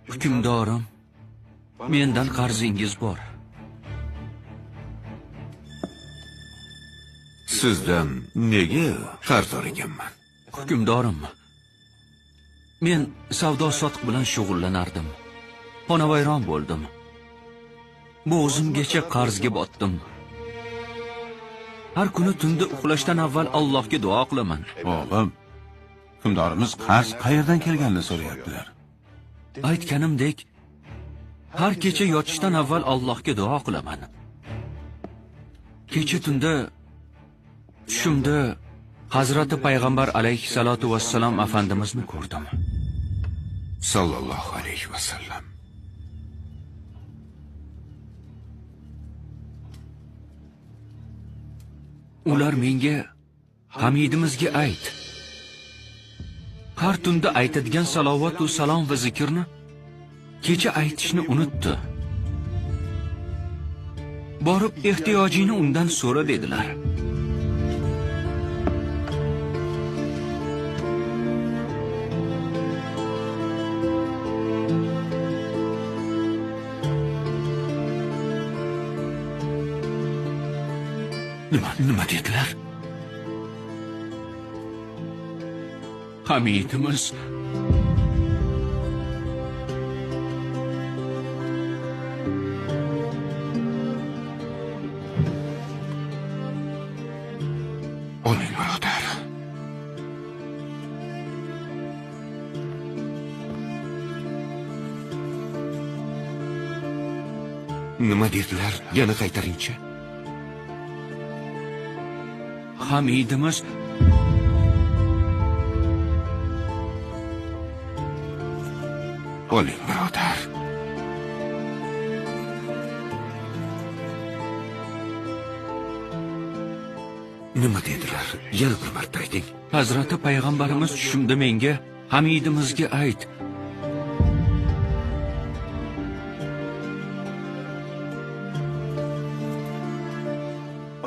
Hukmdorim, mendan qarzingiz bor. Sizdan nega qarz olganman? Hukmdorim, men savdo sotiq bilan shug'ullanardim. Xonavayron bo'ldim. Bu o'zimgacha qarzga botdim. Har kuni tunda uxlashdan avval Allohga duo qilaman. O'g'lim, hukmdorimiz qarz qayerdan kelganini so'rayaptilar. Aytganimdek, har kecha yotishdan avval Allohga duo qilaman. Kecha tunda tushimda Hazrati Payg'ambar alayhissalatu vassalom afandimizni ko'rdim. Sallallohu alayhi vasallam. Ular menga Hamidimizga ayt. Har tunda aytadigan salovat va salom va zikrni kecha aytishni unutdi. Borib ehtiyojini undan so'ra dedilar. Nima dedilar? Hamidimiz Oling birodar. Nima dedilar? Yana qaytaringchi. Hamidimiz Oling birodar. Nima dedilar? Yana bir marta ayting. Hazrati Payg'ambarimiz tushimda menga Hamidimizga ayt.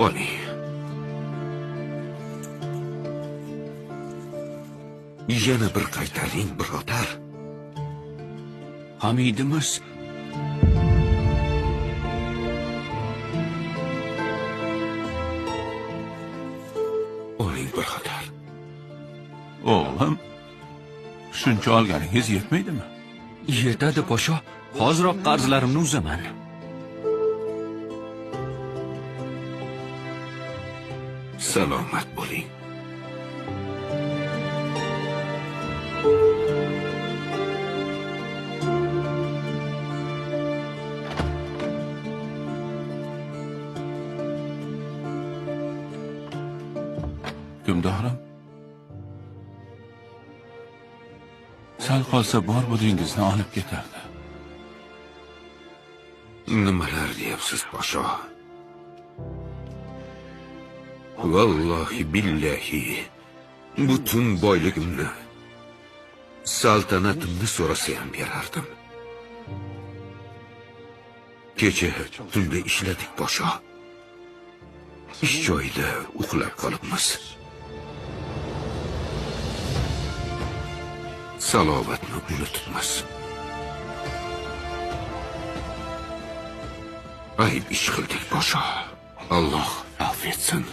Oling. Yana bir qaytaring birodar. Hamidimiz Oling birodar. O'g'lim, shuncha olganingiz yetmaydimi? Yetadi podsho, hoziroq qarzlarimni uzaman. Salomat bo'ling. Hukmdorim, sal qolsa bor budingizni olib ketardi. Nimalar deyapsiz podsho? Vallohi billahi butun boyligimni, saltanatimni so'rasa ham berardim. Kecha tunda ishladik podsho. Ish joyida uxlab qolibmiz. Salovatni unutmas. Ayb ish qildik podsho. Alloh afv etsin.